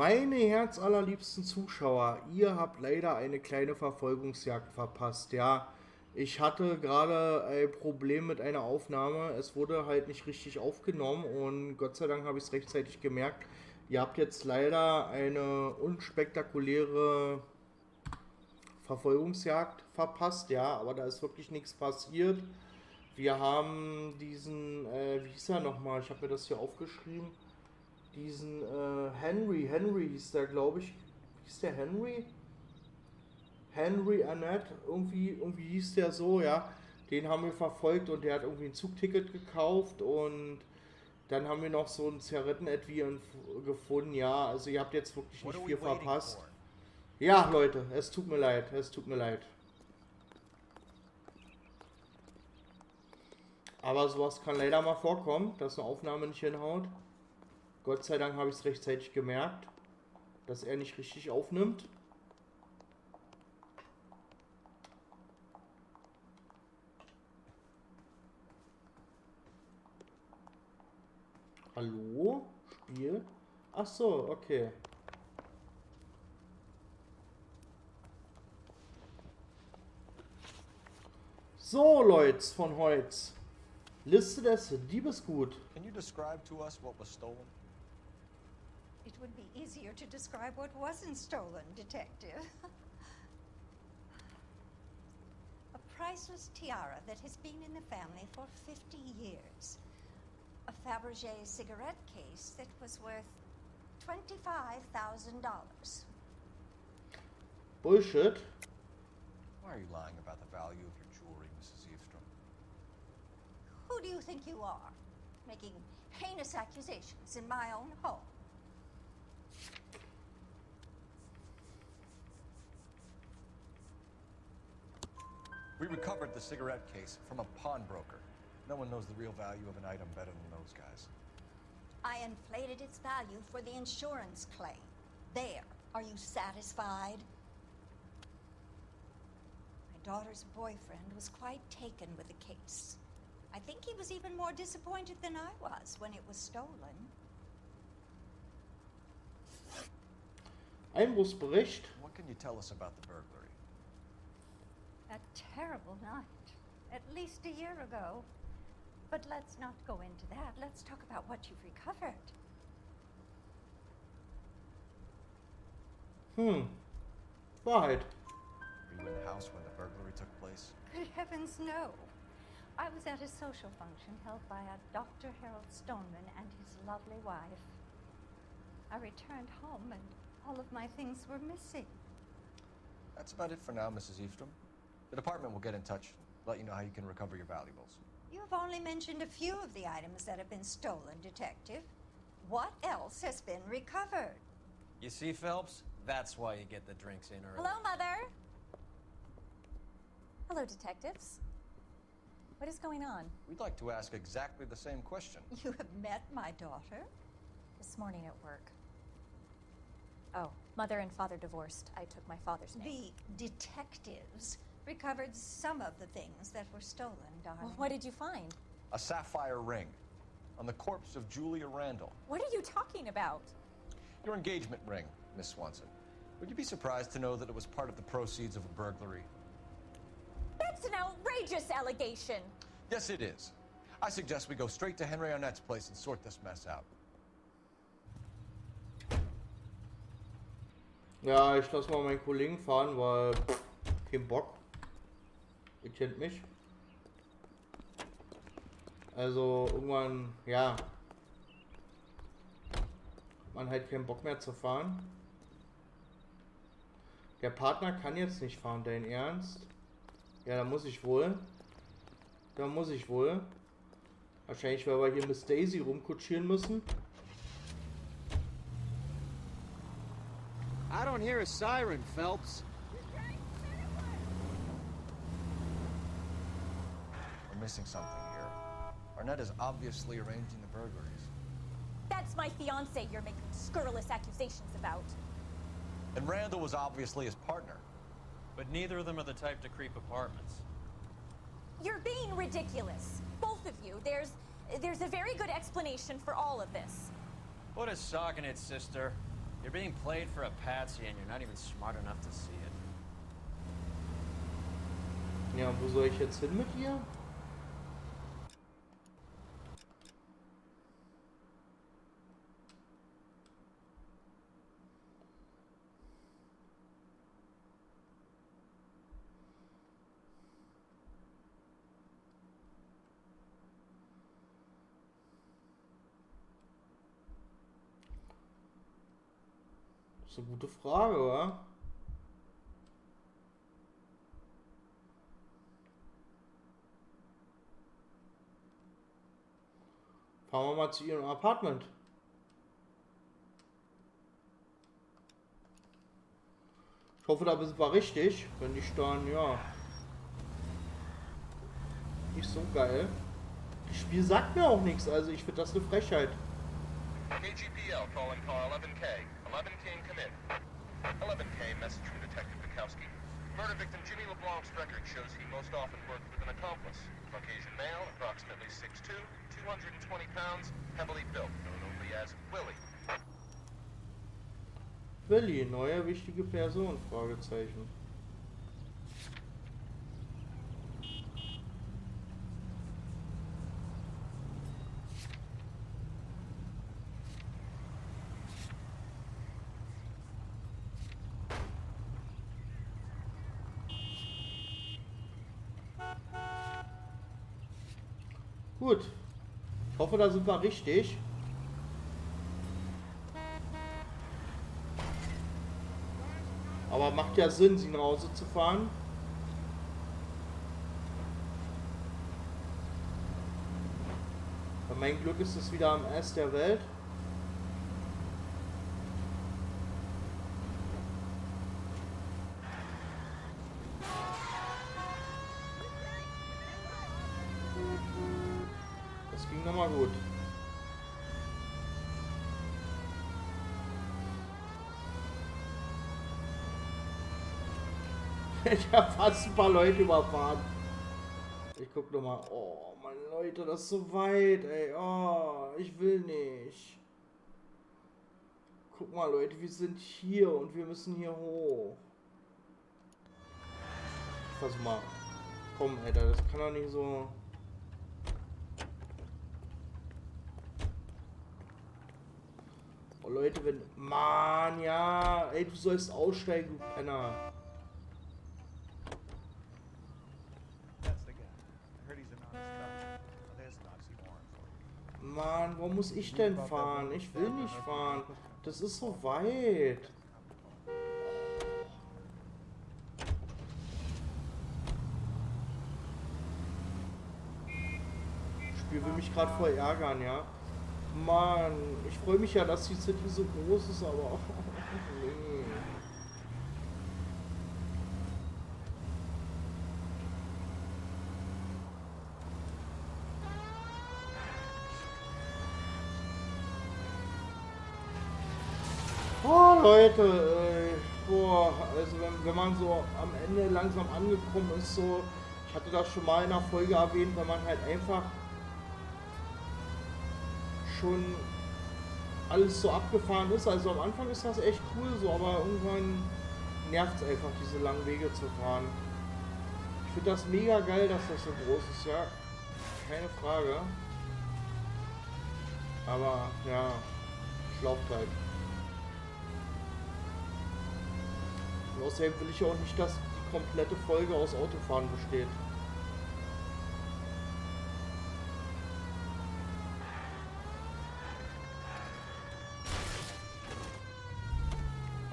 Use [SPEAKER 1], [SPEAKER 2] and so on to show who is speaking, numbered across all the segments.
[SPEAKER 1] Meine herzallerliebsten Zuschauer, ihr habt leider eine kleine Verfolgungsjagd verpasst. Ja, ich hatte gerade ein Problem mit einer Aufnahme. Es wurde halt nicht richtig aufgenommen und Gott sei Dank habe ich es rechtzeitig gemerkt. Ihr habt jetzt leider eine unspektakuläre Verfolgungsjagd verpasst, ja, aber da ist wirklich nichts passiert. Wir haben diesen, wie hieß er nochmal? Ich habe mir das hier aufgeschrieben. Diesen Henry hieß der, glaube ich. Hieß der Henry? Henry Annette, irgendwie hieß der so, ja. Den haben wir verfolgt und der hat irgendwie ein Zugticket gekauft und dann haben wir noch so ein Zigaretten-Etui gefunden, ja. Also ihr habt jetzt wirklich nicht viel verpasst. Ja, Leute, es tut mir leid, es tut mir leid. Aber sowas kann leider mal vorkommen, dass eine Aufnahme nicht hinhaut. Gott sei Dank habe ich es rechtzeitig gemerkt, dass er nicht richtig aufnimmt. Hallo? Spiel? Ach so, okay. So, Leute von Holz. Liste des Diebesgut.
[SPEAKER 2] Can you describe to us what was stolen?
[SPEAKER 3] It would be easier to describe what wasn't stolen, Detective. A priceless tiara that has been in the family for 50 years. A Fabergé cigarette case that was worth $25,000.
[SPEAKER 1] Bullshit.
[SPEAKER 2] Why are you lying about the value of your jewelry, Mrs. Eavestrom?
[SPEAKER 3] Who do you think you are, making heinous accusations in my own home?
[SPEAKER 2] We recovered the cigarette case from a pawnbroker. No one knows the real value of an item better than those guys.
[SPEAKER 3] I inflated its value for the insurance claim. There. Are you satisfied? My daughter's boyfriend was quite taken with the case. I think he was even more disappointed than I was when it was stolen.
[SPEAKER 1] Einbruchsbericht.
[SPEAKER 2] What can you tell us about the burglary?
[SPEAKER 3] A terrible night. At least a year ago. But let's not go into that. Let's talk about what you've recovered.
[SPEAKER 1] Wahrheit.
[SPEAKER 2] Were you in the house when the burglary took place?
[SPEAKER 3] Good heavens, no. I was at a social function held by a Dr. Harold Stoneman and his lovely wife. I returned home and all of my things were missing.
[SPEAKER 2] That's about it for now, Mrs. Eavestrom. The department will get in touch and let you know how you can recover your valuables.
[SPEAKER 3] You've only mentioned a few of the items that have been stolen, Detective. What else has been recovered?
[SPEAKER 4] You see, Phelps? That's why you get the drinks in early.
[SPEAKER 5] Hello, Mother. Hello, detectives. What is going on?
[SPEAKER 2] We'd like to ask exactly the same question.
[SPEAKER 3] You have met my daughter?
[SPEAKER 5] This morning at work. Oh, Mother and Father divorced. I took my father's name.
[SPEAKER 3] The detectives recovered some of the things that were stolen, darling.
[SPEAKER 5] Well, what did you find?
[SPEAKER 2] A sapphire ring on the corpse of Julia Randall.
[SPEAKER 5] What are you talking about?
[SPEAKER 2] Your engagement ring, Miss Swanson. Would you be surprised to know that it was part of the proceeds of a burglary?
[SPEAKER 5] That's an outrageous allegation.
[SPEAKER 2] Yes, it is. I suggest we go straight to Henry Arnett's place and sort this mess out.
[SPEAKER 1] Ja, ich lasse mal meinen Kollegen fahren, weil kein Bock. Ihr kennt mich. Also irgendwann, ja, man halt keinen Bock mehr zu fahren. Der Partner kann jetzt nicht fahren, dein Ernst? Ja, da muss ich wohl. Da muss ich wohl. Wahrscheinlich, weil wir hier Miss Daisy rumkutschieren müssen.
[SPEAKER 6] I don't hear a siren, Phelps.
[SPEAKER 2] We're missing something here. Arnett is obviously arranging the burglaries.
[SPEAKER 5] That's my fiance you're making scurrilous accusations about.
[SPEAKER 2] And Randall was obviously his partner.
[SPEAKER 4] But neither of them are the type to creep apartments.
[SPEAKER 5] You're being ridiculous. Both of you. There's a very good explanation for all of this.
[SPEAKER 4] Put a sock in it, sister. You're being played for a patsy and you're not even smart enough to see it.
[SPEAKER 1] Ja, wo soll ich jetzt hin mit ihr? Das ist eine gute Frage, wa? Fahren wir mal zu ihrem Apartment. Ich hoffe, da sind wir richtig. Wenn nicht, dann ja. Nicht so geil. Das Spiel sagt mir auch nichts, also ich finde das eine Frechheit.
[SPEAKER 7] KGPL calling car 11K. 11K come in. 11K message from Detective Bukowski. Murder victim Jimmy LeBlanc's record shows he most often worked with an accomplice. Caucasian male, approximately 6'2", 220 pounds, heavily built, known only as Willie.
[SPEAKER 1] Willi, neue wichtige Person? Fragezeichen. Gut. Ich hoffe, da sind wir richtig. Aber macht ja Sinn, sie nach Hause zu fahren. Bei mein Glück ist es wieder am Ast der Welt. Das ging nochmal gut. Ich habe fast ein paar Leute überfahren. Ich guck noch mal. Oh, Mann, Leute, das ist so weit, ey. Oh, ich will nicht. Guck mal, Leute, wir sind hier und wir müssen hier hoch. Ich versuch mal. Komm, Alter, das kann doch nicht so. Oh, Leute, wenn. Mann, ja. Ey, du sollst aussteigen, du Penner. Mann, wo muss ich denn fahren? Ich will nicht fahren. Das ist so weit. Das Spiel will mich gerade voll ärgern, ja. Mann, ich freue mich ja, dass die City so groß ist, aber nee. Oh Leute, boah, also wenn man so am Ende langsam angekommen ist, so, ich hatte das schon mal in einer Folge erwähnt, wenn man halt einfach schon alles so abgefahren ist, also am Anfang ist das echt cool so, aber irgendwann nervt es einfach, diese langen Wege zu fahren. Ich finde das mega geil, dass das so groß ist, ja, keine Frage, aber ja, schlaucht halt. Und außerdem will ich auch nicht, dass die komplette Folge aus Autofahren besteht.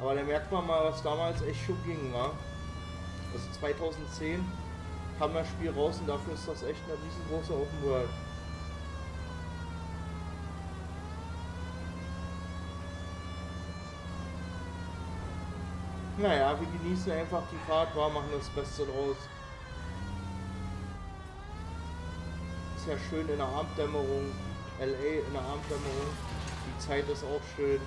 [SPEAKER 1] Aber da merkt man mal, was damals echt schon ging, wa? Also 2010 kam das Spiel raus und dafür ist das echt eine riesengroße Open World. Naja, wir genießen einfach die Fahrt, machen das Beste draus. Ist ja schön in der Abenddämmerung, LA in der Abenddämmerung, die Zeit ist auch schön.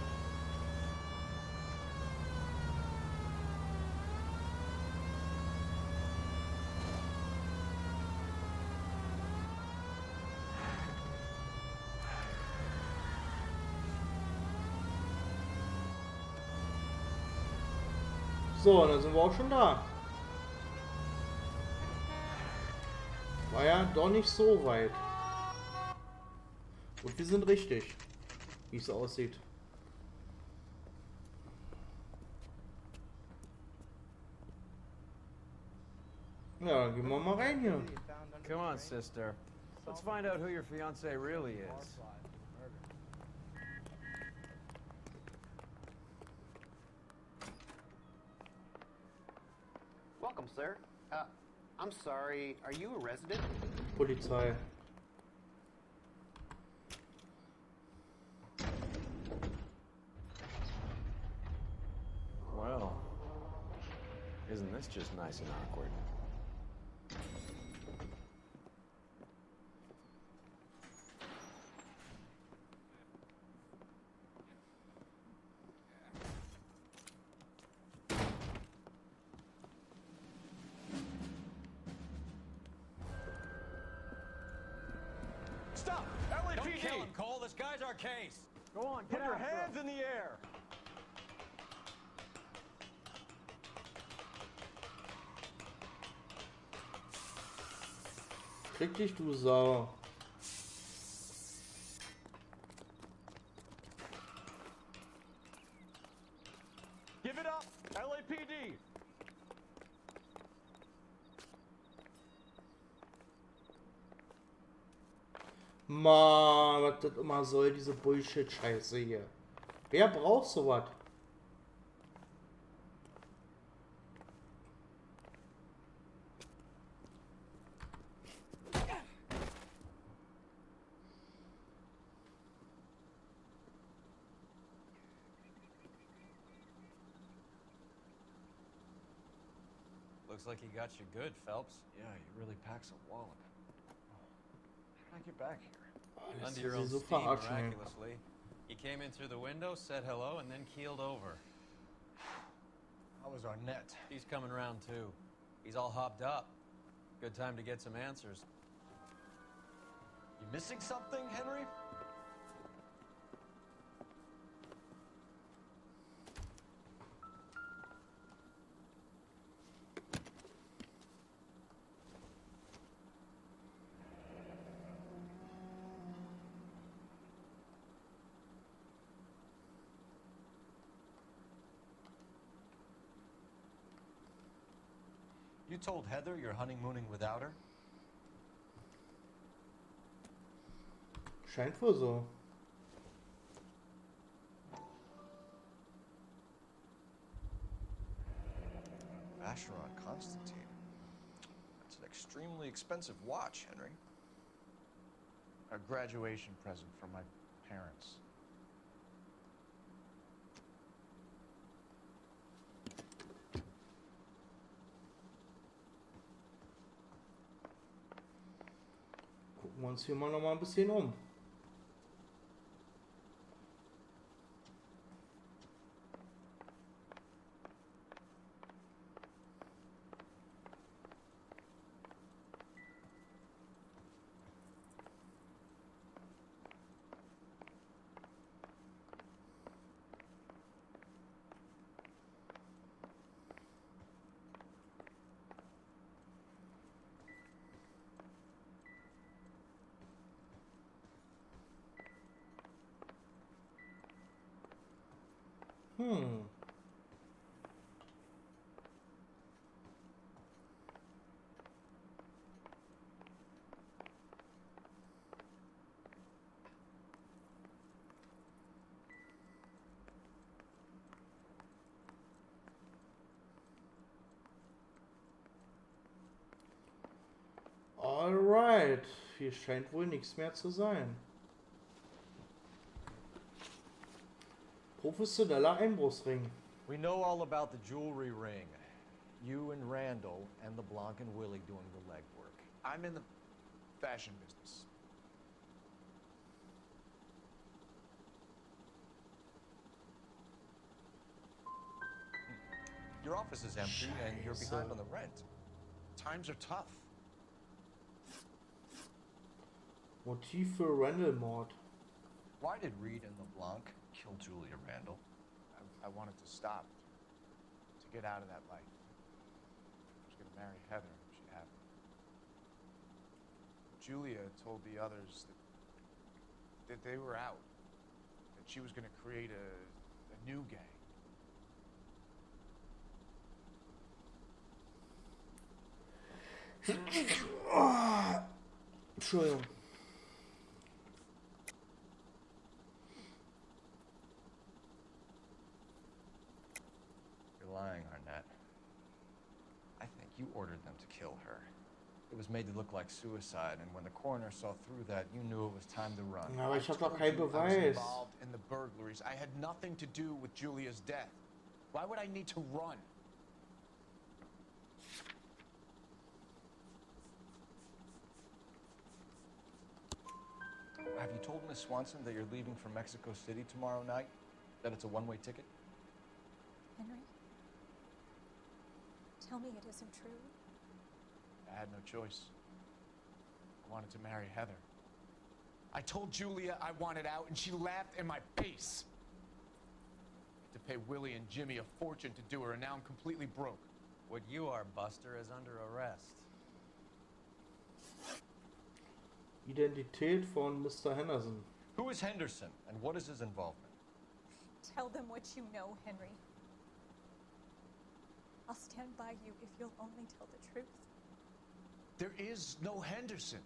[SPEAKER 1] So, dann sind wir auch schon da. War ja doch nicht so weit. Und wir sind richtig, wie es aussieht. Ja, dann gehen wir mal rein hier.
[SPEAKER 6] Come on, sister. Let's find out who your fiancé really is.
[SPEAKER 8] Welcome, sir. I'm sorry, are you a resident?
[SPEAKER 1] Polizei.
[SPEAKER 6] Well, isn't this just nice and awkward?
[SPEAKER 2] Stop!
[SPEAKER 4] Don't
[SPEAKER 2] LAPD!
[SPEAKER 4] kill him, Cole. This guy's our case.
[SPEAKER 6] Go on,
[SPEAKER 2] Put your hands in the air!
[SPEAKER 1] Krieg dich, du Sau.
[SPEAKER 2] Give it up! LAPD!
[SPEAKER 1] Mann, was das immer soll, diese Bullshit-Scheiße hier. Wer braucht sowas?
[SPEAKER 4] Looks like he got you good, Phelps.
[SPEAKER 2] Yeah, he really packs a wallop. How did I get back here?
[SPEAKER 1] Das
[SPEAKER 4] Under your
[SPEAKER 1] ist
[SPEAKER 4] own
[SPEAKER 1] so
[SPEAKER 4] steam,
[SPEAKER 1] verarschen. Ey.
[SPEAKER 4] miraculously. He came in through the window, said hello, and then keeled over.
[SPEAKER 2] How was our net?
[SPEAKER 4] He's coming around too. He's all hopped up. Good time to get some answers.
[SPEAKER 2] You missing something, Henry? You told Heather you're honeymooning without her?
[SPEAKER 1] Scheint wohl so.
[SPEAKER 2] Vacheron Constantine. That's an extremely expensive watch, Henry. A graduation present from my parents.
[SPEAKER 1] Gucken wir uns hier mal noch mal ein bisschen um. Alright, hier scheint wohl nichts mehr zu sein. Professioneller Einbruchsring.
[SPEAKER 2] We know all about the jewelry ring. You and Randall and LeBlanc and Willie doing the legwork. I'm in the fashion business. Your office is empty and you're behind on the rent. Times are tough.
[SPEAKER 1] Motiv für Randall-Mord.
[SPEAKER 2] Why did Reed and LeBlanc kill Julia Randall?
[SPEAKER 9] I wanted to stop. To get out of that life. She was going to marry Heather if she had. Julia told the others that they were out, that she was going to create a new gang.
[SPEAKER 1] Entschuldigung.
[SPEAKER 6] You're lying, Arnett. I think you ordered them to kill her. It was made to look like suicide, and when the coroner saw through that, you knew it was time to run.
[SPEAKER 1] Aber ich hab doch keinen
[SPEAKER 9] I was
[SPEAKER 1] Beweis.
[SPEAKER 9] involved in the burglaries. I had nothing to do with Julia's death. Why would I need to run?
[SPEAKER 6] Have you told Miss Swanson that you're leaving for Mexico City tomorrow night? That it's a one-way ticket?
[SPEAKER 5] Henry? Tell me it isn't true.
[SPEAKER 9] I had no choice. I wanted to marry Heather. I told Julia I wanted out, and she laughed in my face. I had to pay Willie and Jimmy a fortune to do her, and now I'm completely broke.
[SPEAKER 4] What you are, Buster, is under arrest.
[SPEAKER 1] Identität von Mr. Henderson.
[SPEAKER 6] Who is Henderson, and what is his involvement?
[SPEAKER 5] Tell them what you know, Henry. I'll stand by you if you'll only tell the truth.
[SPEAKER 9] There is no Henderson.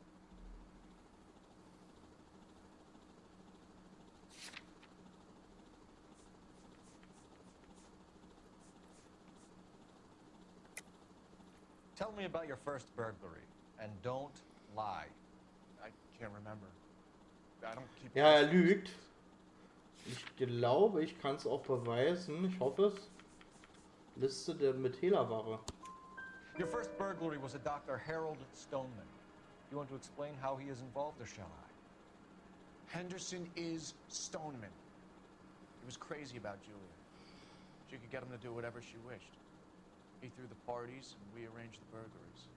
[SPEAKER 6] Tell me about your first burglary, and don't lie.
[SPEAKER 9] I can't remember. I don't keep...
[SPEAKER 1] Ja, er lügt. Ich glaube, ich kann es auch beweisen. Ich hoffe es. Liste der Mithehlerware.
[SPEAKER 6] Your first burglary was a Dr. Harold Stoneman. You want to explain how he is involved, or shall I?
[SPEAKER 9] Henderson is Stoneman. He was crazy about Julia. She could get him to do whatever she wished. He threw the parties, and we arranged the burglaries.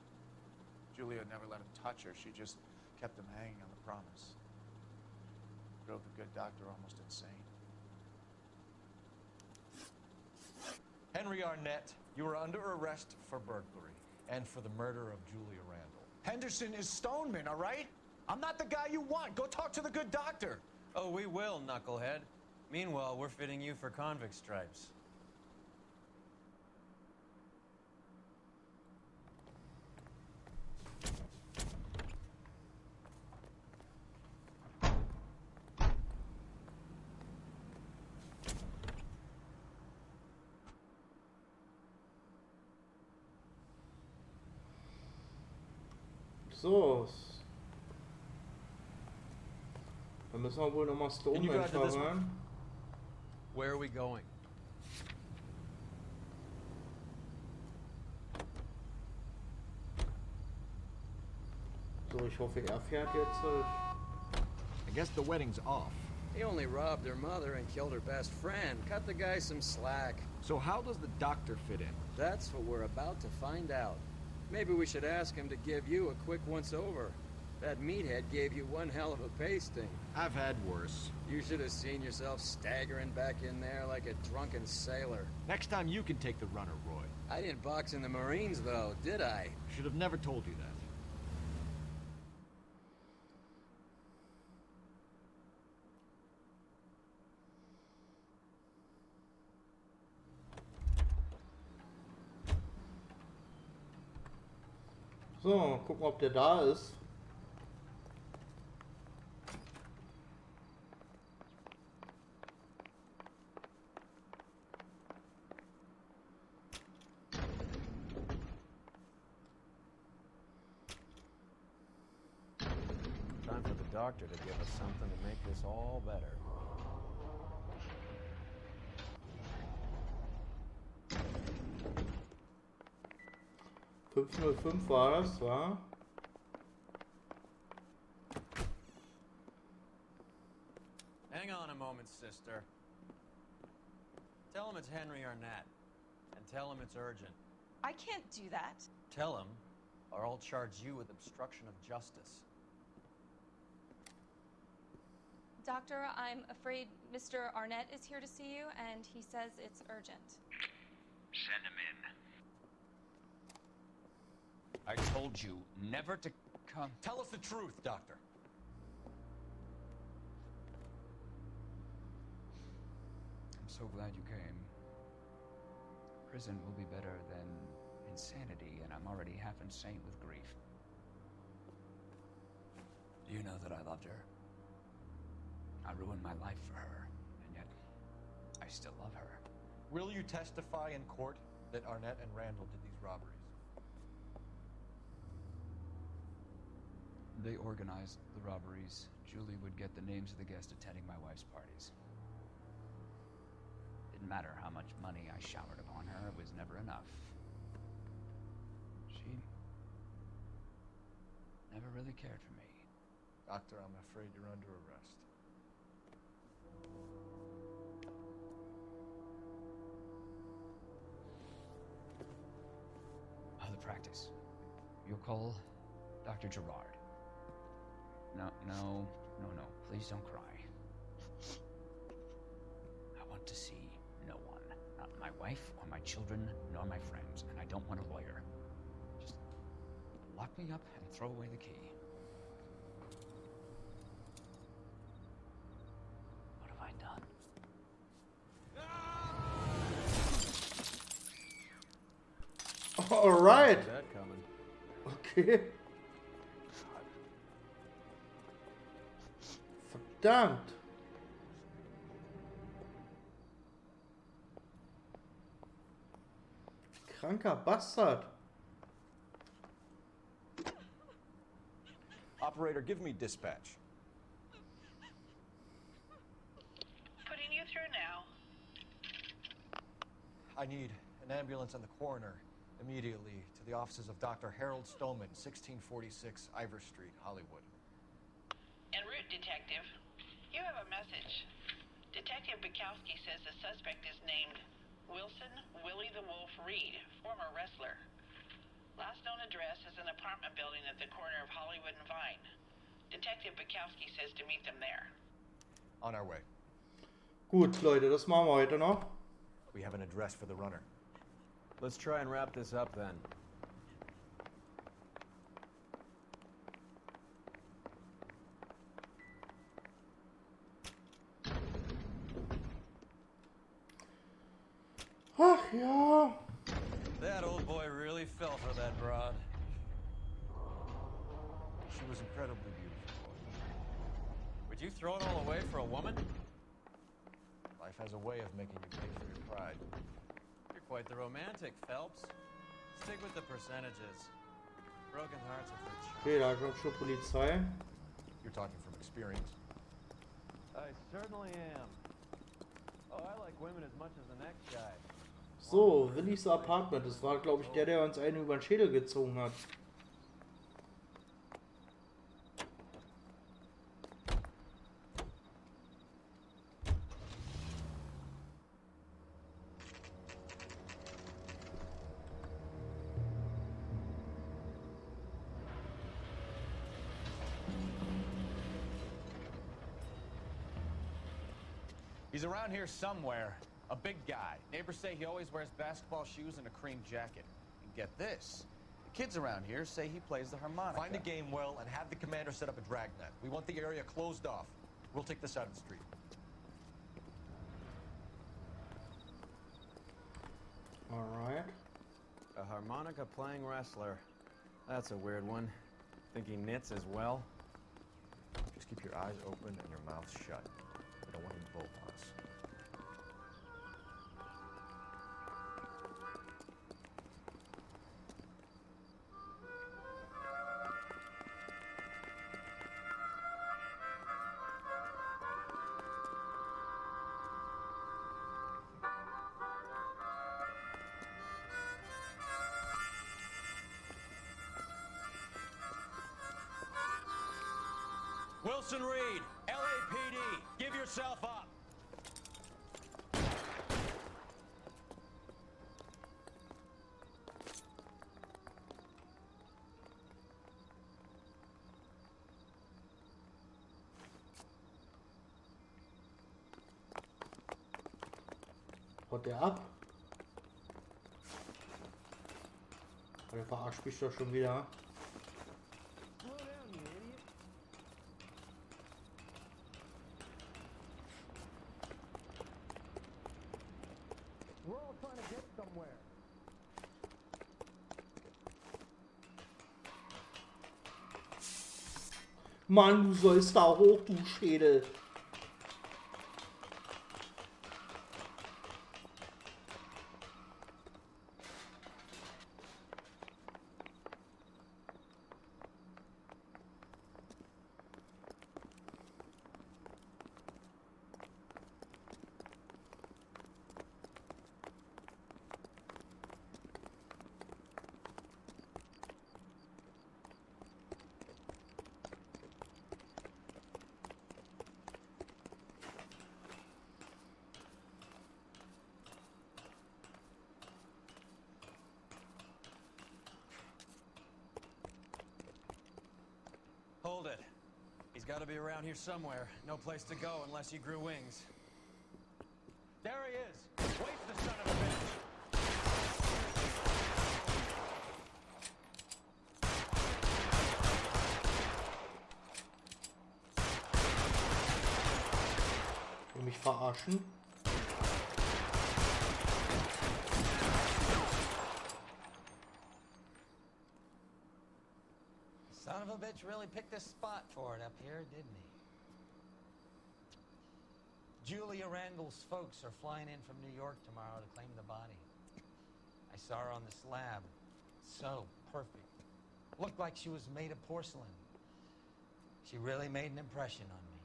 [SPEAKER 9] Julia never let him touch her. She just kept him hanging on the promise. Drove the good doctor almost insane.
[SPEAKER 6] Henry Arnett, you are under arrest for burglary and for the murder of Julia Randall.
[SPEAKER 9] Henderson is Stoneman, all right? I'm not the guy you want. Go talk to the good doctor.
[SPEAKER 4] Oh, we will, knucklehead. Meanwhile, we're fitting you for convict stripes.
[SPEAKER 1] So. Dann müssen wir wohl nochmal Stoneman fahren.
[SPEAKER 4] Where are we going?
[SPEAKER 1] So, ich hoffe, er fährt jetzt.
[SPEAKER 6] I guess the wedding's off.
[SPEAKER 10] He only robbed her mother and killed her best friend. Cut the guy some slack.
[SPEAKER 6] So how does the doctor fit in?
[SPEAKER 10] That's what we're about to find out. Maybe we should ask him to give you a quick once-over. That meathead gave you one hell of a pasting.
[SPEAKER 6] I've had worse.
[SPEAKER 10] You should have seen yourself staggering back in there like a drunken sailor.
[SPEAKER 6] Next time you can take the runner, Roy.
[SPEAKER 10] I didn't box in the Marines, though, did I?
[SPEAKER 6] Should have never told you that.
[SPEAKER 1] So, gucken, ob der da ist.
[SPEAKER 6] Time for the doctor to give us something to make this all better.
[SPEAKER 1] .505 war das, war?
[SPEAKER 4] Hang on a moment, sister. Tell him it's Henry Arnett. And tell him it's urgent.
[SPEAKER 11] I can't do that.
[SPEAKER 4] Tell him, or I'll charge you with obstruction of justice.
[SPEAKER 11] Doctor, I'm afraid Mr. Arnett is here to see you, and he says it's urgent.
[SPEAKER 12] send him in. I told you never to come.
[SPEAKER 6] Tell us the truth, Doctor.
[SPEAKER 12] I'm so glad you came. Prison will be better than insanity, and I'm already half insane with grief. Do you know that I loved her? I ruined my life for her, and yet I still love her.
[SPEAKER 6] Will you testify in court that Arnett and Randall did these robberies?
[SPEAKER 12] They organized the robberies. Julie would get the names of the guests attending my wife's parties. Didn't matter how much money I showered upon her, it was never enough. She never really cared for me.
[SPEAKER 6] Doctor, I'm afraid you're under arrest.
[SPEAKER 12] Oh, the practice. You'll call Dr. Gerard. No. Please don't cry. I want to see no one. Not my wife, or my children, nor my friends. And I don't want a lawyer. Just lock me up and throw away the key. What have I done?
[SPEAKER 1] All right.
[SPEAKER 4] That coming.
[SPEAKER 1] Okay. Verdammt. Kranker Bastard.
[SPEAKER 6] Operator, give me dispatch.
[SPEAKER 13] Putting you through now.
[SPEAKER 6] I need an ambulance and the coroner immediately to the offices of Dr. Harold Stoneman, 1646 Ivor Street, Hollywood.
[SPEAKER 13] En route, Detective. You have a message. Detective Bukowski says the suspect is named Wilson Willie the Wolf Reed, former wrestler. Last known address is an apartment building at the corner of Hollywood and Vine. Detective Bukowski says to meet them there.
[SPEAKER 6] On our way.
[SPEAKER 1] Gut, Leute, das machen wir heute noch.
[SPEAKER 6] We have an address for the runner.
[SPEAKER 4] Let's try and wrap this up then.
[SPEAKER 1] Ach ja.
[SPEAKER 4] That old boy really fell for that broad.
[SPEAKER 6] She was incredibly beautiful.
[SPEAKER 4] Would you throw it all away for a woman?
[SPEAKER 6] Life has a way of making you pay for your pride.
[SPEAKER 4] You're quite the romantic, Phelps. Stick with the percentages. Broken hearts are for
[SPEAKER 1] Okay, da kommt schon Polizei.
[SPEAKER 6] You're talking from experience.
[SPEAKER 4] I certainly am. Oh, I like women as much as the next guy.
[SPEAKER 1] So, Willis Apartment. Das war, glaube ich, der uns einen über den Schädel gezogen hat.
[SPEAKER 9] He's around here somewhere. A big guy. Neighbors say he always wears basketball shoes and a cream jacket. And get this. The kids around here say he plays the harmonica.
[SPEAKER 6] Find the game well and have the commander set up a dragnet. We want the area closed off. We'll take this out of the street.
[SPEAKER 1] Alright.
[SPEAKER 4] A harmonica playing wrestler. That's a weird one. Think he knits as well?
[SPEAKER 6] Just keep your eyes open and your mouth shut. We don't want him to bolt on us.
[SPEAKER 4] Wilson Reed, LAPD, give yourself up.
[SPEAKER 1] Haut der ab? Der verarscht mich doch schon wieder. Mann, du sollst da hoch, du Schädel.
[SPEAKER 4] Hold it. He's got to be around here somewhere. No place to go unless he grew wings. There he is. Waste the son of a bitch.
[SPEAKER 1] Will mich verarschen?
[SPEAKER 14] Son of a bitch really picked a spot for it up here, didn't he? Julia Randall's folks are flying in from New York tomorrow to claim the body. I saw her on the slab. So perfect. Looked like she was made of porcelain. She really made an impression on me.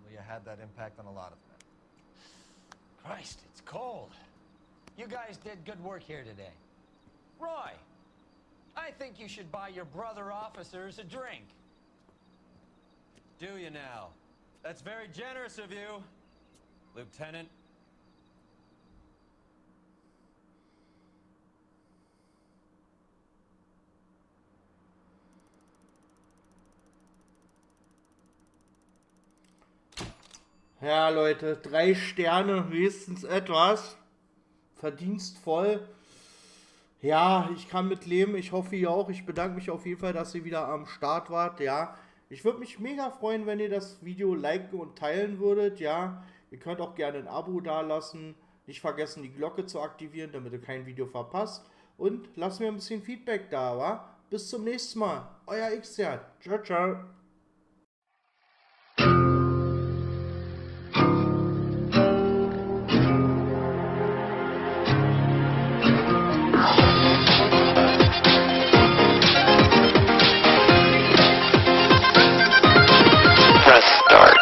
[SPEAKER 6] Well, you had that impact on a lot of men.
[SPEAKER 14] Christ, it's cold. You guys did good work here today. Roy, I think you should buy your brother officers a drink.
[SPEAKER 4] Do you now? That's very generous of you, Lieutenant.
[SPEAKER 1] Ja, Leute, 3 Sterne, höchstens etwas. Verdienstvoll. Ja, ich kann mit leben. Ich hoffe, ihr auch. Ich bedanke mich auf jeden Fall, dass ihr wieder am Start wart. Ja, ich würde mich mega freuen, wenn ihr das Video liken und teilen würdet. Ja, ihr könnt auch gerne ein Abo dalassen. Nicht vergessen, die Glocke zu aktivieren, damit ihr kein Video verpasst. Und lasst mir ein bisschen Feedback da, wa? Bis zum nächsten Mal. Euer Xtian. Ciao, ciao.
[SPEAKER 15] Press start.